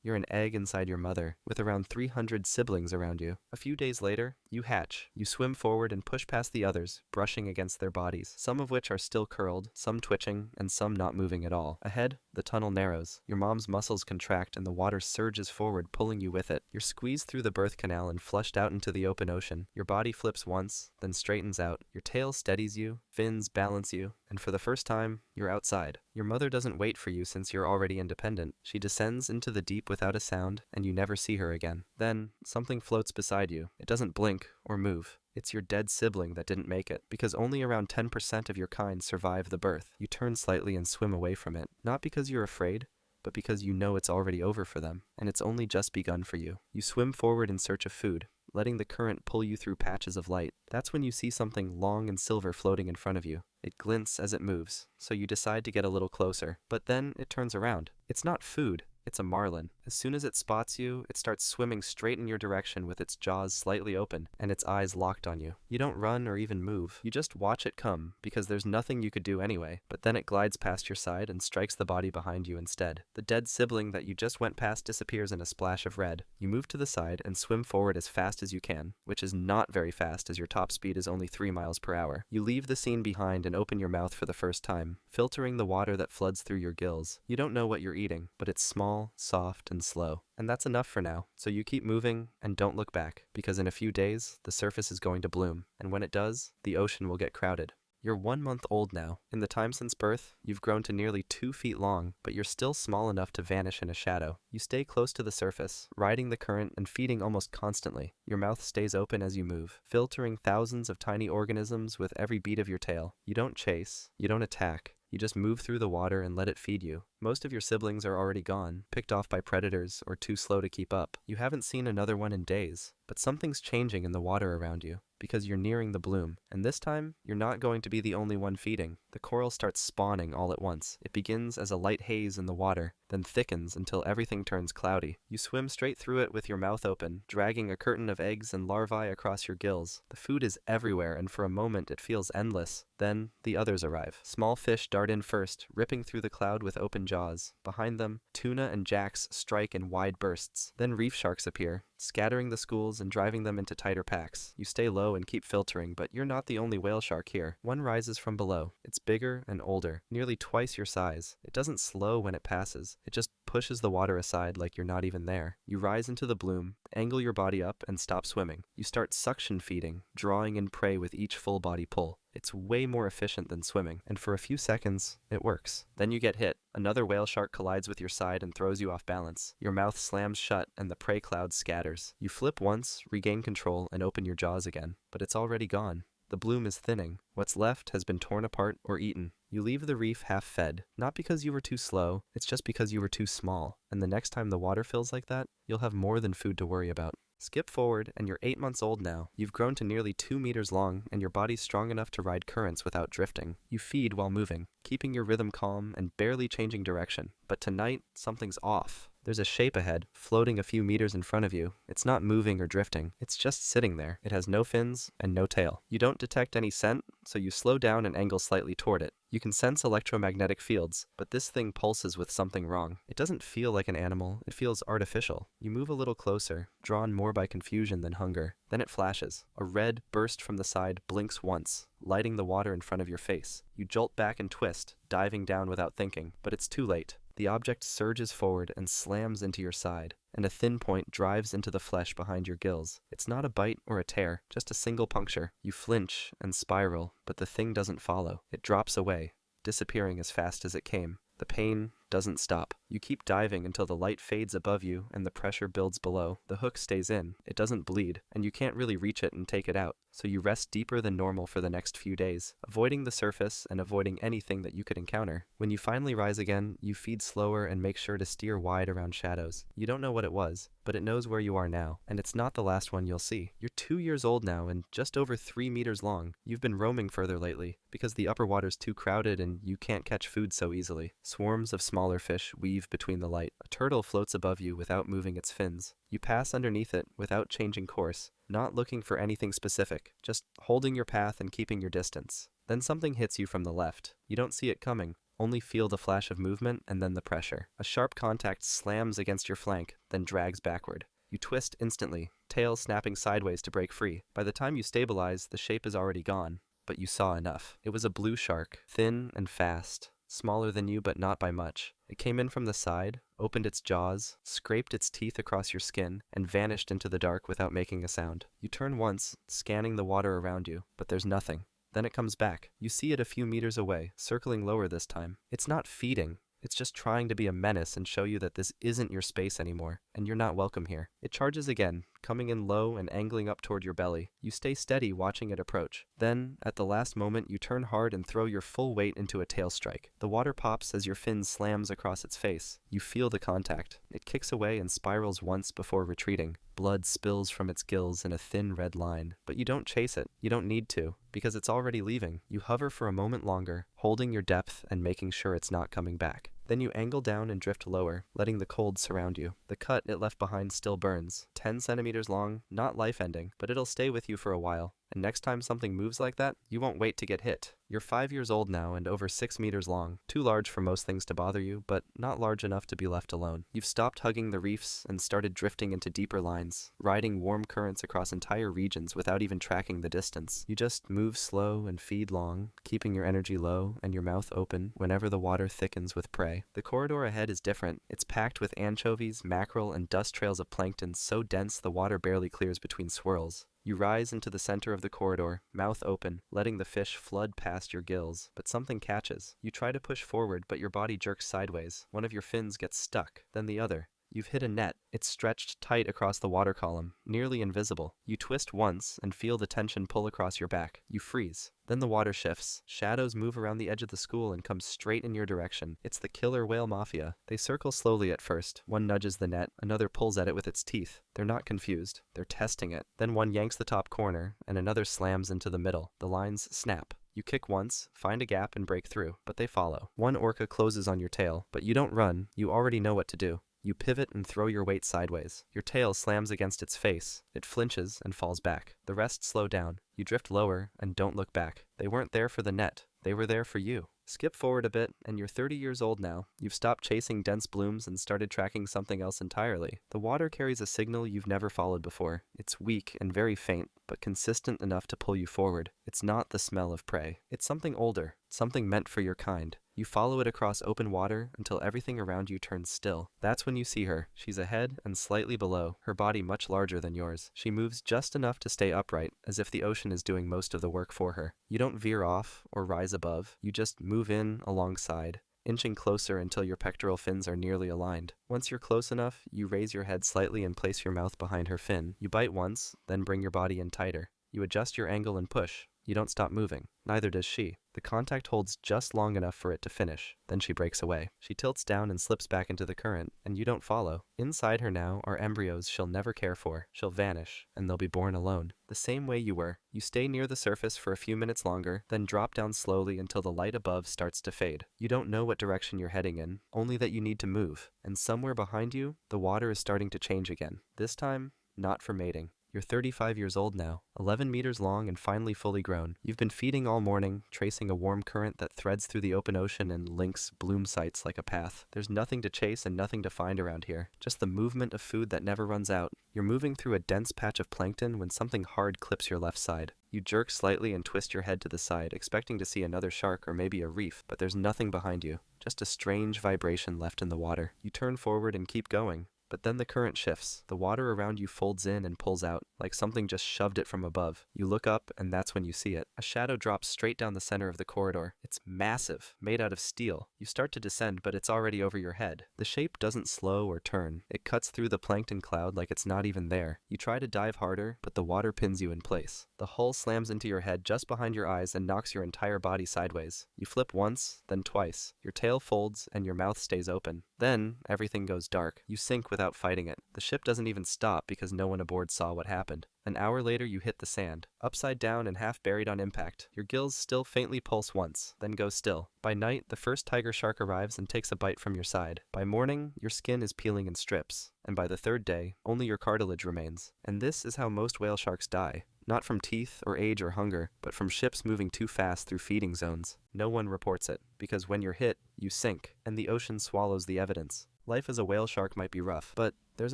You're an egg inside your mother, with around 300 siblings around you. A few days later, you hatch. You swim forward and push past the others, brushing against their bodies, some of which are still curled, some twitching, and some not moving at all. Ahead, the tunnel narrows. Your mom's muscles contract and the water surges forward, pulling you with it. You're squeezed through the birth canal and flushed out into the open ocean. Your body flips once, then straightens out. Your tail steadies you, fins balance you, and for the first time, you're outside. Your mother doesn't wait for you since you're already independent. She descends into the deep without a sound, and you never see her again. Then, something floats beside you. It doesn't blink or move. It's your dead sibling that didn't make it, because only around 10% of your kind survive the birth. You turn slightly and swim away from it, not because you're afraid, but because you know it's already over for them, and it's only just begun for you. You swim forward in search of food, letting the current pull you through patches of light. That's when you see something long and silver floating in front of you. It glints as it moves, so you decide to get a little closer, but then it turns around. It's not food. It's a marlin. As soon as it spots you, it starts swimming straight in your direction with its jaws slightly open and its eyes locked on you. You don't run or even move. You just watch it come, because there's nothing you could do anyway, but then it glides past your side and strikes the body behind you instead. The dead sibling that you just went past disappears in a splash of red. You move to the side and swim forward as fast as you can, which is not very fast as your top speed is only 3 miles per hour. You leave the scene behind and open your mouth for the first time, filtering the water that floods through your gills. You don't know what you're eating, but it's small, soft, and slow. And that's enough for now, so you keep moving and don't look back, because in a few days, the surface is going to bloom, and when it does, the ocean will get crowded. You're 1 month old now. In the time since birth, you've grown to nearly 2 feet long, but you're still small enough to vanish in a shadow. You stay close to the surface, riding the current and feeding almost constantly. Your mouth stays open as you move, filtering thousands of tiny organisms with every beat of your tail. You don't chase, you don't attack. You just move through the water and let it feed you. Most of your siblings are already gone, picked off by predators, or too slow to keep up. You haven't seen another one in days, but something's changing in the water around you, because you're nearing the bloom. And this time, you're not going to be the only one feeding. The coral starts spawning all at once. It begins as a light haze in the water, then thickens until everything turns cloudy. You swim straight through it with your mouth open, dragging a curtain of eggs and larvae across your gills. The food is everywhere, and for a moment it feels endless. Then, the others arrive. Small fish dart in first, ripping through the cloud with open jaws. Behind them, tuna and jacks strike in wide bursts. Then reef sharks appear, scattering the schools and driving them into tighter packs. You stay low and keep filtering, but you're not the only whale shark here. One rises from below. It's bigger and older, nearly twice your size. It doesn't slow when it passes. It just pushes the water aside like you're not even there. You rise into the bloom, angle your body up, and stop swimming. You start suction feeding, drawing in prey with each full body pull. It's way more efficient than swimming, and for a few seconds, it works. Then you get hit. Another whale shark collides with your side and throws you off balance. Your mouth slams shut, and the prey cloud scatters. You flip once, regain control, and open your jaws again. But it's already gone. The bloom is thinning. What's left has been torn apart or eaten. You leave the reef half-fed, not because you were too slow, it's just because you were too small. And the next time the water fills like that, you'll have more than food to worry about. Skip forward, and you're 8 months old now. You've grown to nearly 2 meters long, and your body's strong enough to ride currents without drifting. You feed while moving, keeping your rhythm calm and barely changing direction. But tonight, something's off. There's a shape ahead, floating a few meters in front of you. It's not moving or drifting. It's just sitting there. It has no fins and no tail. You don't detect any scent, so you slow down and angle slightly toward it. You can sense electromagnetic fields, but this thing pulses with something wrong. It doesn't feel like an animal. It feels artificial. You move a little closer, drawn more by confusion than hunger. Then it flashes. A red burst from the side blinks once, lighting the water in front of your face. You jolt back and twist, diving down without thinking, but it's too late. The object surges forward and slams into your side, and a thin point drives into the flesh behind your gills. It's not a bite or a tear, just a single puncture. You flinch and spiral, but the thing doesn't follow. It drops away, disappearing as fast as it came. The pain doesn't stop. You keep diving until the light fades above you and the pressure builds below. The hook stays in. It doesn't bleed, and you can't really reach it and take it out. So you rest deeper than normal for the next few days, avoiding the surface and avoiding anything that you could encounter. When you finally rise again, you feed slower and make sure to steer wide around shadows. You don't know what it was, but it knows where you are now, and it's not the last one you'll see. You're 2 years old now and just over 3 meters long. You've been roaming further lately, because the upper water's too crowded and you can't catch food so easily. Swarms of smaller fish weave between the light. A turtle floats above you without moving its fins. You pass underneath it without changing course, not looking for anything specific, just holding your path and keeping your distance. Then something hits you from the left. You don't see it coming, only feel the flash of movement and then the pressure. A sharp contact slams against your flank, then drags backward. You twist instantly, tail snapping sideways to break free. By the time you stabilize, the shape is already gone. But you saw enough. It was a blue shark, thin and fast, smaller than you but not by much. It came in from the side, opened its jaws, scraped its teeth across your skin, and vanished into the dark without making a sound. You turn once, scanning the water around you, but there's nothing. Then it comes back. You see it a few meters away, circling lower this time. It's not feeding. It's just trying to be a menace and show you that this isn't your space anymore, and you're not welcome here. It charges again, coming in low and angling up toward your belly. You stay steady, watching it approach. Then, at the last moment, you turn hard and throw your full weight into a tail strike. The water pops as your fin slams across its face. You feel the contact. It kicks away and spirals once before retreating. Blood spills from its gills in a thin red line. But you don't chase it. You don't need to, because it's already leaving. You hover for a moment longer, holding your depth and making sure it's not coming back. Then you angle down and drift lower, letting the cold surround you. The cut it left behind still burns. 10 centimeters long, not life-ending, but it'll stay with you for a while. And next time something moves like that, you won't wait to get hit. You're 5 years old now and over 6 meters long. Too large for most things to bother you, but not large enough to be left alone. You've stopped hugging the reefs and started drifting into deeper lines, riding warm currents across entire regions without even tracking the distance. You just move slow and feed long, keeping your energy low and your mouth open whenever the water thickens with prey. The corridor ahead is different. It's packed with anchovies, mackerel, and dust trails of plankton so dense the water barely clears between swirls. You rise into the center of the corridor, mouth open, letting the fish flood past your gills, but something catches. You try to push forward, but your body jerks sideways. One of your fins gets stuck, then the other. You've hit a net. It's stretched tight across the water column, nearly invisible. You twist once and feel the tension pull across your back. You freeze. Then the water shifts. Shadows move around the edge of the school and come straight in your direction. It's the killer whale mafia. They circle slowly at first. One nudges the net, another pulls at it with its teeth. They're not confused. They're testing it. Then one yanks the top corner, and another slams into the middle. The lines snap. You kick once, find a gap, and break through, but they follow. One orca closes on your tail, but you don't run. You already know what to do. You pivot and throw your weight sideways. Your tail slams against its face. It flinches and falls back. The rest slow down. You drift lower and don't look back. They weren't there for the net. They were there for you. Skip forward a bit, and you're 30 years old now. You've stopped chasing dense blooms and started tracking something else entirely. The water carries a signal you've never followed before. It's weak and very faint, but consistent enough to pull you forward. It's not the smell of prey. It's something older, something meant for your kind. You follow it across open water until everything around you turns still. That's when you see her. She's ahead and slightly below, her body much larger than yours. She moves just enough to stay upright, as if the ocean is doing most of the work for her. You don't veer off or rise above. You just move in alongside, inching closer until your pectoral fins are nearly aligned. Once you're close enough, you raise your head slightly and place your mouth behind her fin. You bite once, then bring your body in tighter. You adjust your angle and push. You don't stop moving. Neither does she. The contact holds just long enough for it to finish. Then she breaks away. She tilts down and slips back into the current, and you don't follow. Inside her now are embryos she'll never care for. She'll vanish, and they'll be born alone. The same way you were. You stay near the surface for a few minutes longer, then drop down slowly until the light above starts to fade. You don't know what direction you're heading in, only that you need to move. And somewhere behind you, the water is starting to change again. This time, not for mating. You're 35 years old now, 11 meters long and finally fully grown. You've been feeding all morning, tracing a warm current that threads through the open ocean and links bloom sites like a path. There's nothing to chase and nothing to find around here, just the movement of food that never runs out. You're moving through a dense patch of plankton when something hard clips your left side. You jerk slightly and twist your head to the side, expecting to see another shark or maybe a reef, but there's nothing behind you, just a strange vibration left in the water. You turn forward and keep going. But then the current shifts. The water around you folds in and pulls out, like something just shoved it from above. You look up, and that's when you see it. A shadow drops straight down the center of the corridor. It's massive, made out of steel. You start to descend, but it's already over your head. The shape doesn't slow or turn. It cuts through the plankton cloud like it's not even there. You try to dive harder, but the water pins you in place. The hull slams into your head just behind your eyes and knocks your entire body sideways. You flip once, then twice. Your tail folds, and your mouth stays open. Then, everything goes dark. You sink without fighting it. The ship doesn't even stop because no one aboard saw what happened. An hour later, you hit the sand, upside down and half buried on impact. Your gills still faintly pulse once, then go still. By night, the first tiger shark arrives and takes a bite from your side. By morning, your skin is peeling in strips, and by the third day, only your cartilage remains. And this is how most whale sharks die. Not from teeth or age or hunger, but from ships moving too fast through feeding zones. No one reports it, because when you're hit, you sink, and the ocean swallows the evidence. Life as a whale shark might be rough, but there's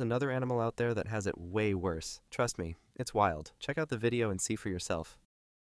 another animal out there that has it way worse. Trust me, it's wild. Check out the video and see for yourself.